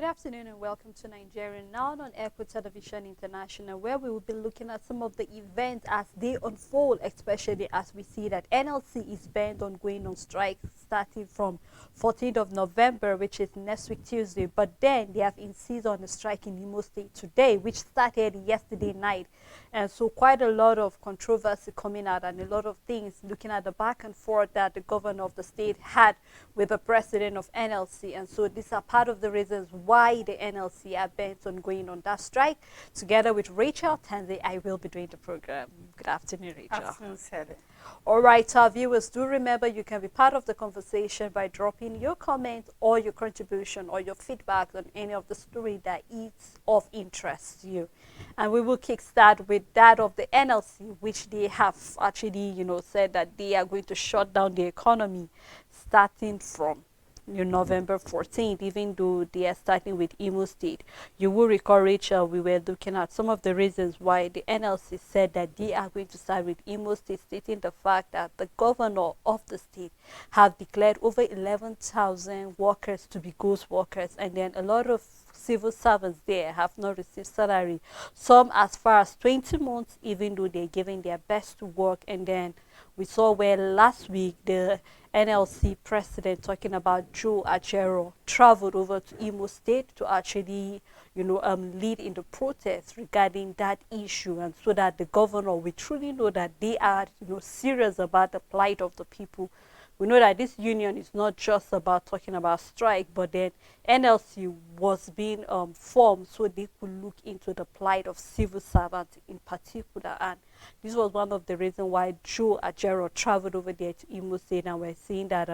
afternoon and welcome to Nigerian Now on Echo Television International, where we will be looking at some of the events as they unfold, especially as we see that NLC is bent on going on strike starting from 14th of November, which is next week Tuesday. But then they have insisted on a strike in Imo State today, which started yesterday night. And so quite a lot of controversy coming out and a lot of things looking at the back and forth that the governor of the state had with the president of NLC. And so these are part of the reasons why the NLC are bent on going on that strike. Together with Rachel Tanzi, I will be doing the program. Good afternoon, Rachel. Afternoon, Sally. All right, our viewers, do remember you can be part of the conversation by dropping your comment or your contribution or your feedback on any of the story that is of interest to you. And we will kickstart with that of the NLC, which they have actually, said that they are going to shut down the economy starting from November 14th, even though they are starting with Imo State. You will recall, Rachel, we were looking at some of the reasons why the NLC said that they are going to start with Imo State, stating the fact that the governor of the state have declared over 11,000 workers to be ghost workers, and then a lot of civil servants there have not received salary, some as far as 20 months, even though they're giving their best to work. And then we saw where last week the NLC president, talking about Joe Ajaero, traveled over to Imo State to actually, lead in the protest regarding that issue, and so that the governor will truly know that they are, serious about the plight of the people. We know that this union is not just about talking about strike, but then NLC was being formed so they could look into the plight of civil servants in particular. And this was one of the reasons why Joe Ajaero traveled over there to Imo State, and we're seeing that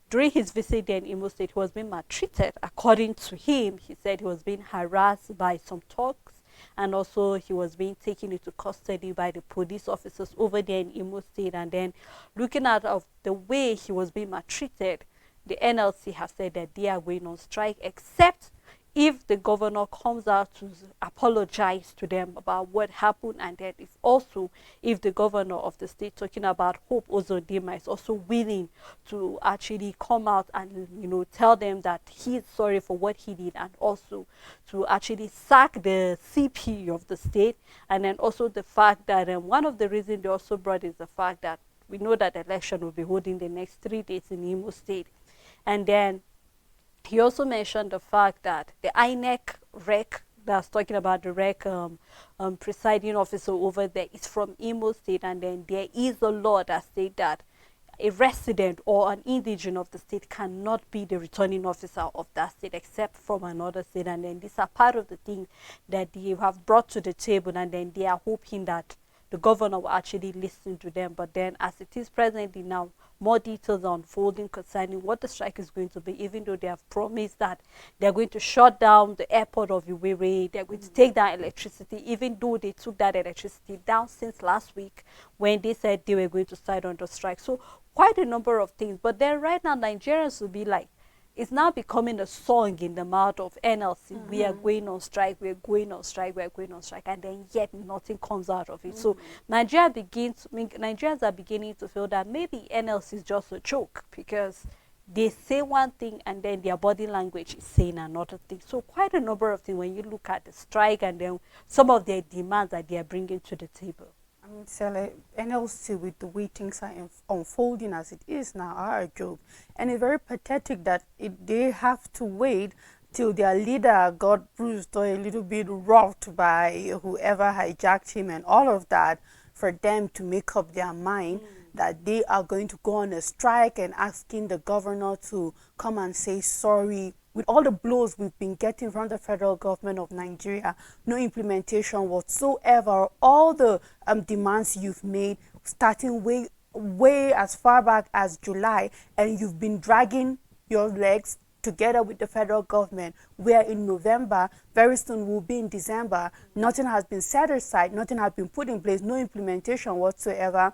during his visit there in Imo State, he was being maltreated. According to him, he said he was being harassed by some thugs, and also he was being taken into custody by the police officers over there in Imo State. And then looking at the way he was being maltreated, the NLC has said that they are going on strike, except if the governor comes out to apologize to them about what happened, and then if the governor of the state, talking about Hope Uzodinma, is also willing to actually come out and tell them that he is sorry for what he did, and also to actually sack the CP of the state. And then also the fact that one of the reasons they also brought is the fact that we know that the election will be holding the next 3 days in Imo State. And then he also mentioned the fact that the INEC rec, that's talking about the rec presiding officer over there, is from Imo State. And then there is a law that states that a resident or an indigene of the state cannot be the returning officer of that state except from another state. And then these are part of the things that they have brought to the table, and then they are hoping that the governor will actually listen to them. But then as it is presently now, more details are unfolding concerning what the strike is going to be, even though they have promised that they're going to shut down the airport of Iwere, they're going to take down electricity, even though they took that electricity down since last week when they said they were going to start on the strike. So quite a number of things. But then right now, Nigerians will be like, it's now becoming a song in the mouth of NLC. We are going on strike, we are going on strike, we are going on strike, and then yet nothing comes out of it. So Nigerians are beginning to feel that maybe NLC is just a joke, because they say one thing and then their body language is saying another thing. So quite a number of things when you look at the strike and then some of their demands that they are bringing to the table. I mean, Sally, NLC, with the way things are unfolding as it is now, are a joke. And it's very pathetic that they have to wait till their leader got bruised or a little bit rocked by whoever hijacked him and all of that for them to make up their mind that they are going to go on a strike and asking the governor to come and say sorry. With all the blows we've been getting from the federal government of Nigeria, no implementation whatsoever, all the demands you've made, starting way as far back as July, and you've been dragging your legs together with the federal government. We are in November, very soon we'll be in December. Nothing has been set aside, nothing has been put in place, no implementation whatsoever.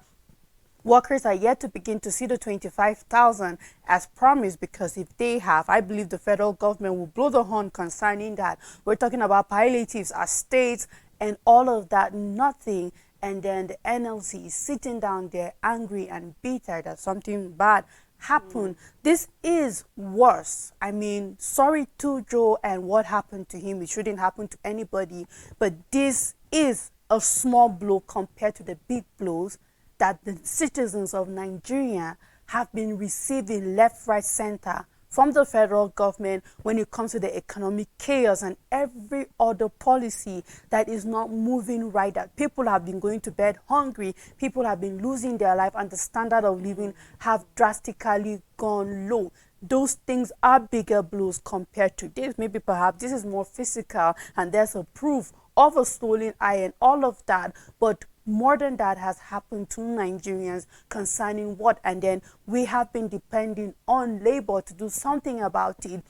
Workers are yet to begin to see the 25,000 as promised, because if they have, I believe the federal government will blow the horn concerning that. We're talking about palliatives as states and all of that, nothing. And then the NLC is sitting down there angry and bitter that something bad happen. This is worse. I mean, sorry to Joe and what happened to him. It shouldn't happen to anybody. But this is a small blow compared to the big blows that the citizens of Nigeria have been receiving left, right, center from the federal government when it comes to the economic chaos and every other policy that is not moving right. That people have been going to bed hungry, people have been losing their life, and the standard of living have drastically gone low. Those things are bigger blows compared to this. Maybe perhaps this is more physical and there's a proof of a stolen eye and all of that, but more than that has happened to Nigerians concerning what, and then we have been depending on labor to do something about it,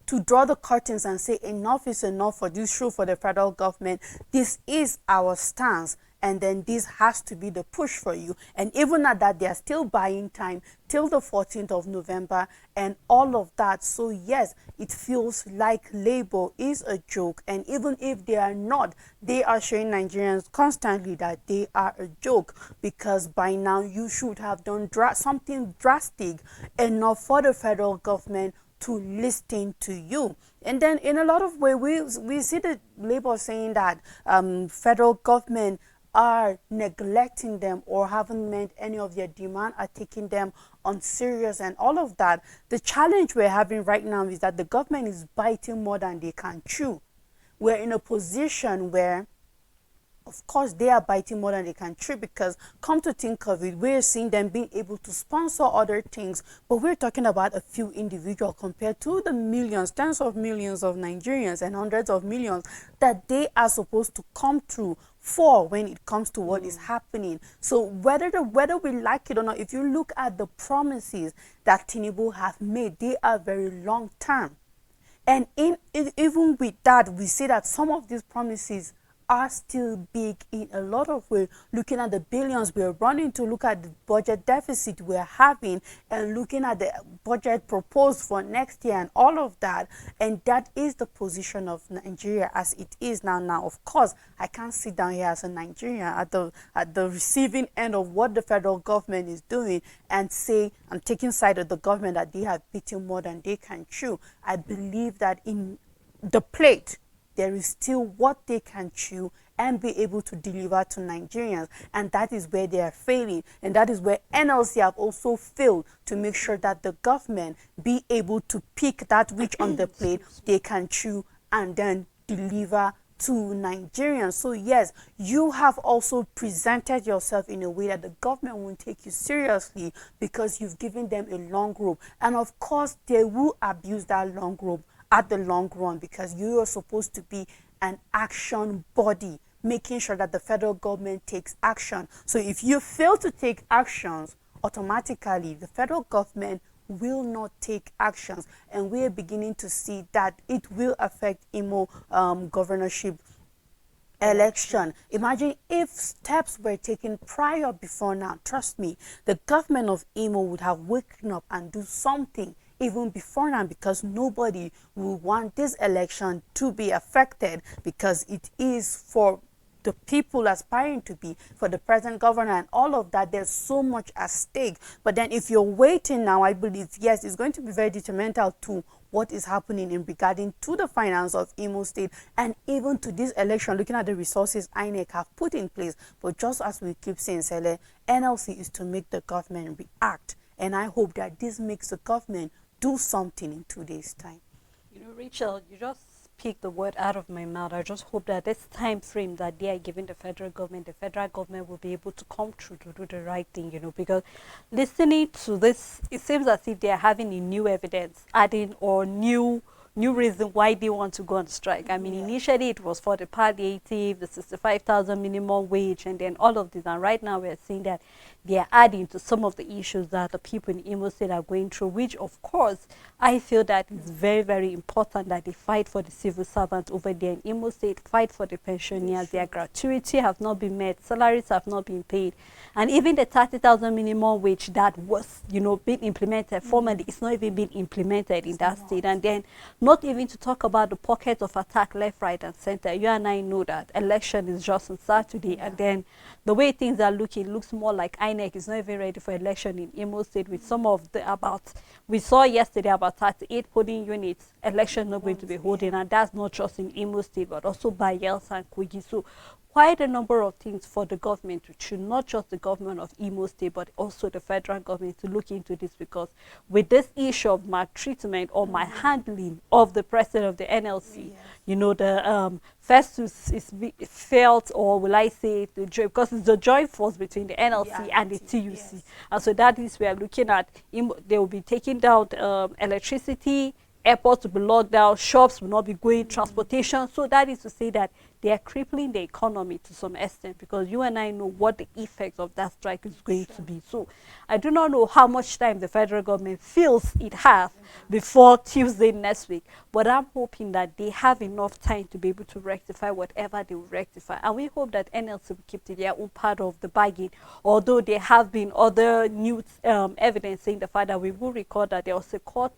to draw the curtains and say enough is enough for this show for the federal government. This is our stance, and then this has to be the push for you. And even at that, they are still buying time till the 14th of November and all of that. So yes, it feels like Labour is a joke, and even if they are not, they are showing Nigerians constantly that they are a joke, because by now you should have done something drastic enough for the federal government to listen to you. And then in a lot of ways, we see the Labour saying that federal government are neglecting them or haven't met any of their demand, are taking them on serious and all of that. The challenge we're having right now is that the government is biting more than they can chew. We're in a position where, of course, they are biting more than they can chew, because come to think of it, we're seeing them being able to sponsor other things, but we're talking about a few individuals compared to the millions, tens of millions of Nigerians and hundreds of millions that they are supposed to come through for when it comes to what is happening. So whether we like it or not, if you look at the promises that Tinubu have made, they are very long term. And even with that, we see that some of these promises are still big in a lot of ways. Looking at the billions we're running to, look at the budget deficit we're having, and looking at the budget proposed for next year and all of that. And that is the position of Nigeria as it is now. Now, of course, I can't sit down here as a Nigerian at the receiving end of what the federal government is doing and say I'm taking side of the government, that they have beaten more than they can chew. I believe that in the plate, there is still what they can chew and be able to deliver to Nigerians. And that is where they are failing. And that is where NLC have also failed to make sure that the government be able to pick that which on the plate they can chew and then deliver to Nigerians. So yes, you have also presented yourself in a way that the government won't take you seriously, because you've given them a long rope. And of course, they will abuse that long rope at the long run, because you are supposed to be an action body, making sure that the federal government takes action. So if you fail to take actions, automatically the federal government will not take actions, and we are beginning to see that it will affect Imo governorship election. Imagine if steps were taken prior before now. Trust me, the government of Imo would have woken up and do something even before now, because nobody will want this election to be affected, because it is for the people aspiring to be, for the present governor and all of that. There's so much at stake. But then if you're waiting now, I believe, yes, it's going to be very detrimental to what is happening in regarding to the finance of Imo State, and even to this election, looking at the resources INEC have put in place. But just as we keep saying, Sele, NLC is to make the government react. And I hope that this makes the government do something in 2 days' time. You know, Rachel, you just speak the word out of my mouth. I just hope that this time frame that they are giving the federal government will be able to come through to do the right thing, you know, because listening to this, it seems as if they are having a new evidence, adding or new reason why they want to go on strike. I mean, initially it was for the palliative, the 65,000 minimum wage, and then all of this. And right now we're seeing that they are adding to some of the issues that the people in Imo State are going through, which of course I feel that it's very, very important that they fight for the civil servants over there in Imo State, fight for the pensioners. Their gratuity have not been met, salaries have not been paid, and even the 30,000 minimum wage that was, you know, being implemented formally, it's not even been implemented in that state. And then not even to talk about the pockets of attack left, right, and center. You and I know that election is just on Saturday, and then the way things are looking looks more like INEC is not even ready for election in Imo State, with some of the we saw yesterday about 38 polling units, election not going to be holding, and that's not just in Imo State, but also Bayelsa and Kogi. So quite a number of things for the government, which should not just the government of Imo State, but also the federal government to look into this, because with this issue of maltreatment or mishandling of the president of the NLC, you know, the Festus is felt, or will I say, because it's the joint force between the NLC and the TUC. And so that is we are looking at. They will be taking down electricity, airports will be locked down, shops will not be going, transportation. So that is to say that they are crippling the economy to some extent, because you and I know what the effect of that strike is going to be. So I do not know how much time the federal government feels it has before Tuesday next week, but I'm hoping that they have enough time to be able to rectify whatever they will rectify. And we hope that NLC will keep to their own part of the bargain, although there have been other new evidence saying the fact that we will record that there was a court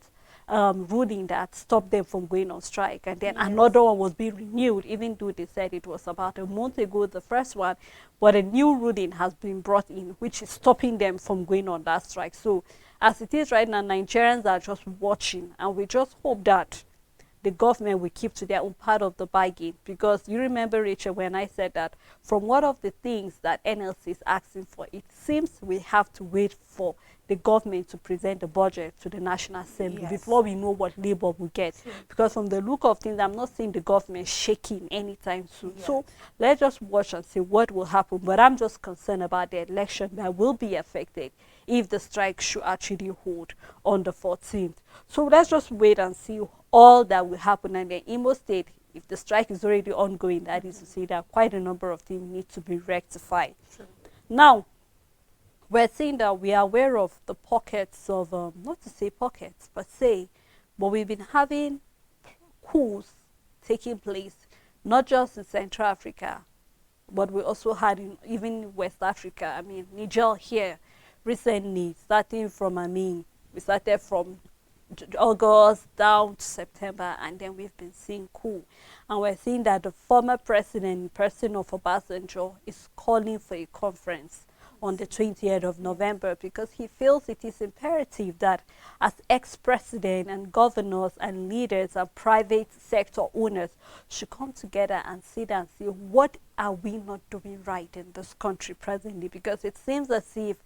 ruling that stopped them from going on strike, and then another one was being renewed, even though they said it was about a month ago, the first one, but a new ruling has been brought in which is stopping them from going on that strike. So as it is right now, Nigerians are just watching, and we just hope that the government will keep to their own part of the bargain, because you remember, Rachel, when I said that from one of the things that NLC is asking for, it seems we have to wait for the government to present the budget to the National Assembly before we know what Labour will get. Because from the look of things, I'm not seeing the government shaking anytime soon. So let's just watch and see what will happen. But I'm just concerned about the election that will be affected if the strike should actually hold on the 14th. So let's just wait and see all that will happen. And in Imo State, if the strike is already ongoing, that is to say that quite a number of things need to be rectified. Now, we're seeing that we are aware of the pockets of, not to say pockets, but we've been having coups taking place, not just in Central Africa, but we also had in even West Africa. I mean, Niger here recently, starting from, we started from August down to September, and then we've been seeing coup. And we're seeing that the former president, in person of Obasanjo, is calling for a conference on the 20th of November, because he feels it is imperative that as ex-president and governors and leaders and private sector owners should come together and sit and see what are we not doing right in this country presently, because it seems as if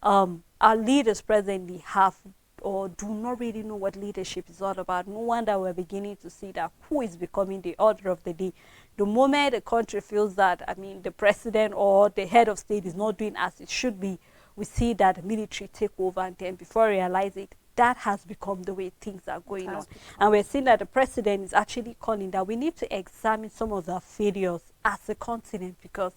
our leaders presently have or do not really know what leadership is all about. No wonder we're beginning to see that who is becoming the order of the day. The moment the country feels that, the president or the head of state is not doing as it should be, we see that military take over, and then before we realize it, that has become the way things are going on. And we're seeing that the president is actually calling that we need to examine some of the failures as a continent, because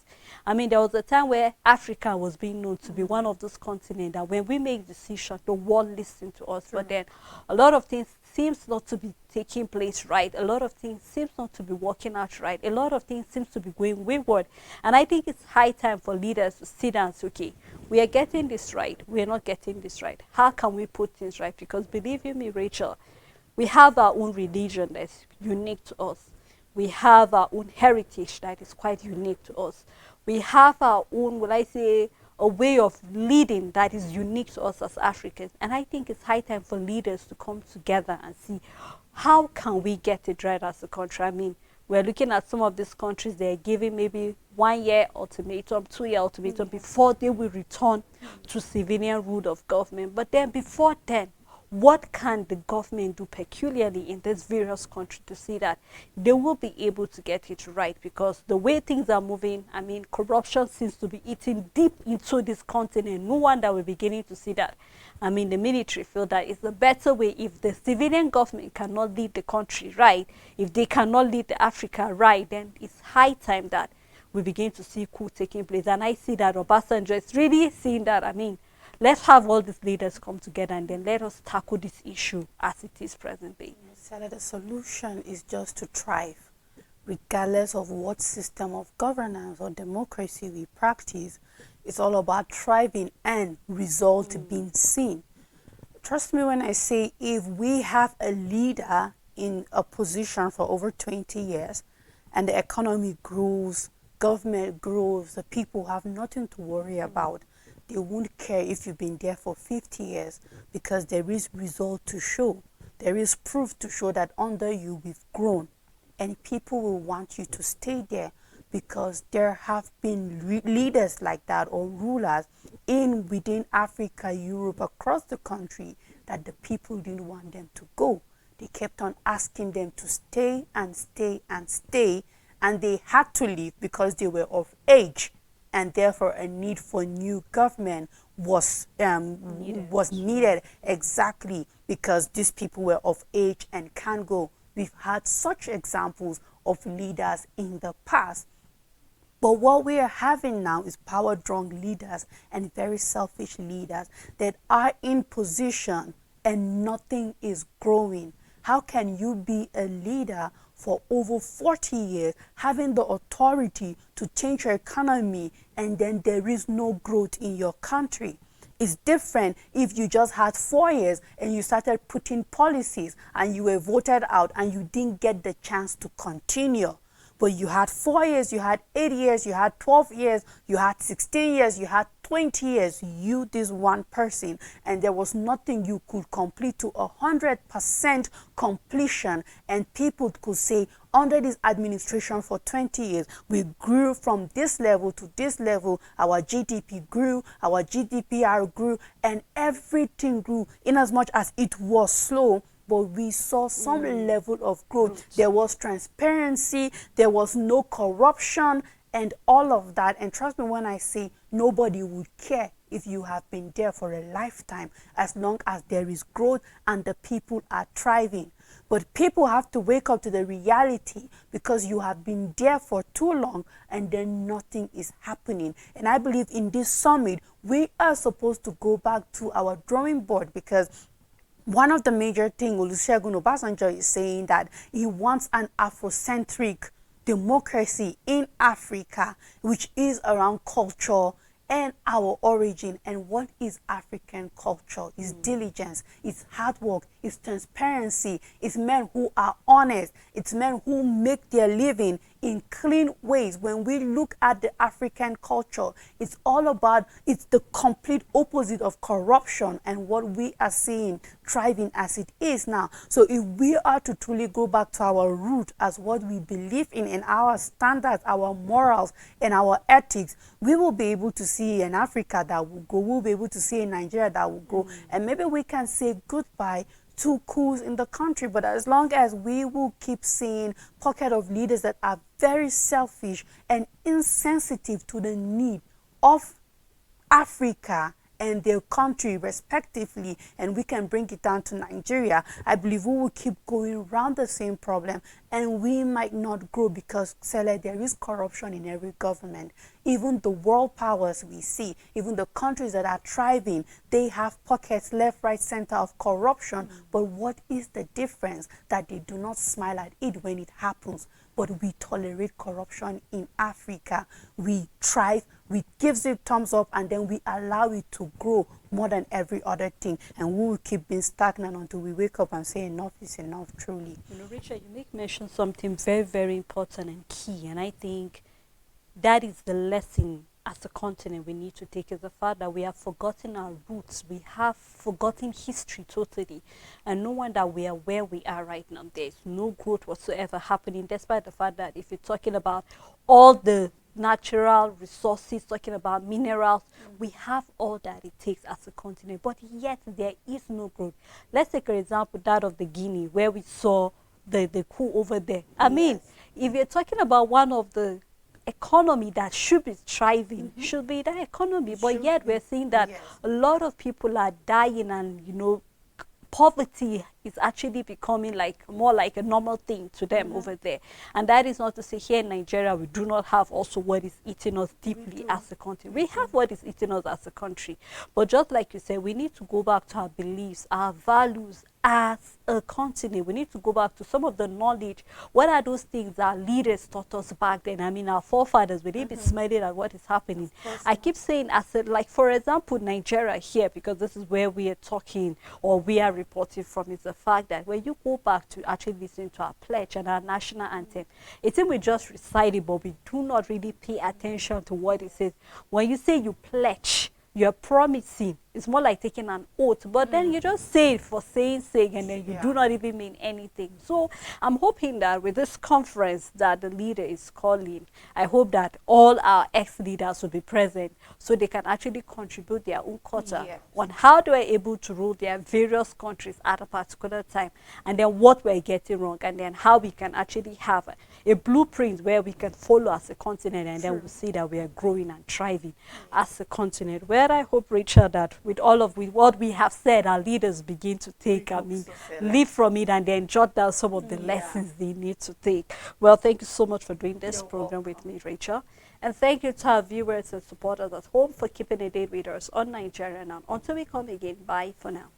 there was a time where Africa was being known to be one of those continents that when we make decisions, the world listens to us. But then a lot of things seems not to be taking place right. A lot of things seems not to be working out right. A lot of things seems to be going wayward. And I think it's high time for leaders to sit down and say, okay, we are getting this right. We are not getting this right. How can we put things right? Because believe you me, Rachel, we have our own religion that's unique to us. We have our own heritage that is quite unique to us. We have our own, will I say, a way of leading that is unique to us as Africans. And I think it's high time for leaders to come together and see how can we get it right as a country. We're looking at some of these countries, they're giving maybe 1 year ultimatum, 2 year ultimatum before they will return to civilian rule of government. But then before then, what can the government do peculiarly in these various countries to see that they will be able to get it right? Because the way things are moving, corruption seems to be eating deep into this continent. No wonder we're beginning to see that. The military feel that it's a better way if the civilian government cannot lead the country right, if they cannot lead the Africa right, then it's high time that we begin to see coup taking place. And I see that Obasanjo is really seeing that, let's have all these leaders come together and then let us tackle this issue as it is presently. So the solution is just to thrive, regardless of what system of governance or democracy we practice. It's all about thriving and result being seen. Trust me when I say, if we have a leader in a position for over 20 years and the economy grows, government grows, the people have nothing to worry about. They won't care if you've been there for 50 years because there is result to show. There is proof to show that under you we've grown, and people will want you to stay there because there have been leaders like that or rulers within Africa, Europe, across the country that the people didn't want them to go. They kept on asking them to stay and stay and stay, and they had to leave because they were of age, and therefore a need for new government was needed exactly because these people were of age and can't go. We've had such examples of leaders in the past. But what we are having now is power-drunk leaders and very selfish leaders that are in position and nothing is growing. How can you be a leader for over 40 years, having the authority to change your economy, and then there is no growth in your country? It's different if you just had 4 years and you started putting policies and you were voted out and you didn't get the chance to continue. But you had 4 years, you had 8 years, you had 12 years, you had 16 years, you had 20 years, you, this one person, and there was nothing you could complete to 100% completion, and people could say, under this administration for 20 years, we grew from this level to this level, our GDP grew, our GDPR grew, and everything grew, in as much as it was slow, but we saw some level of growth. There was transparency, there was no corruption, and all of that. And trust me when I say nobody would care if you have been there for a lifetime, as long as there is growth and the people are thriving. But people have to wake up to the reality because you have been there for too long and then nothing is happening. And I believe in this summit, we are supposed to go back to our drawing board, because one of the major things Olusegun Obasanjo is saying that he wants an Afrocentric democracy in Africa, which is around culture and our origin. And what is African culture? It's diligence, it's hard work, it's transparency, it's men who are honest, it's men who make their living in clean ways. When we look at the African culture, it's all about, it's the complete opposite of corruption and what we are seeing thriving as it is now. So if we are to truly go back to our root as what we believe in our standards, our morals, and our ethics, we will be able to see an Africa that will grow, we'll be able to see a Nigeria that will grow, and maybe we can say goodbye to coups in the country. But as long as we will keep seeing pocket of leaders that are very selfish and insensitive to the need of Africa and their country respectively, and we can bring it down to Nigeria, I believe we will keep going around the same problem, and we might not grow because, Sele, there is corruption in every government. Even the world powers we see, even the countries that are thriving, they have pockets left, right, center of corruption. But what is the difference? That they do not smile at it when it happens. But we tolerate corruption in Africa. We thrive, we give it thumbs up, and then we allow it to grow more than every other thing. And we will keep being stagnant until we wake up and say enough is enough, truly. You know, Richard, you make mention something very, very important and key. And I think that is the lesson as a continent we need to take, is the fact that we have forgotten our roots. We have forgotten history totally. And no wonder we are where we are right now. There's no growth whatsoever happening, despite the fact that if you're talking about all the natural resources, talking about minerals, we have all that it takes as a continent, but yet there is no growth. Let's take an example, that of the Guinea, where we saw the coup over there. I mean, if you're talking about one of the economy that should be thriving, should be that economy, but yet we're seeing that a lot of people are dying, and you know, poverty is actually becoming like more like a normal thing to them over there. And that is not to say here in Nigeria we do not have also what is eating us deeply as a country. We have what is eating us as a country, but just like you said, we need to go back to our beliefs, our values, as a continent, we need to go back to some of the knowledge. What are those things our leaders taught us back then? I mean, our forefathers, we didn't be smiling at what is happening. I keep saying, as a, like, for example, Nigeria here, because this is where we are talking or we are reporting from, is the fact that when you go back to actually listen to our pledge and our national anthem, it's in we just recite it, but we do not really pay attention to what it says. When you say you pledge, you're promising. It's more like taking an oath, but then you just say it for saying sake, and then you do not even mean anything. So I'm hoping that with this conference that the leader is calling, I hope that all our ex-leaders will be present so they can actually contribute their own quota on how they are able to rule their various countries at a particular time, and then what we're getting wrong, and then how we can actually have a blueprint where we can follow as a continent, and then we'll see that we are growing and thriving as a continent. Where I hope, Richard, that with what we have said, our leaders begin to take, live from it, and then jot down some of the lessons they need to take. Well, thank you so much for doing this program with me, Rachel. And thank you to our viewers and supporters at home for keeping a date with us on Nigeria Now. Until we come again, bye for now.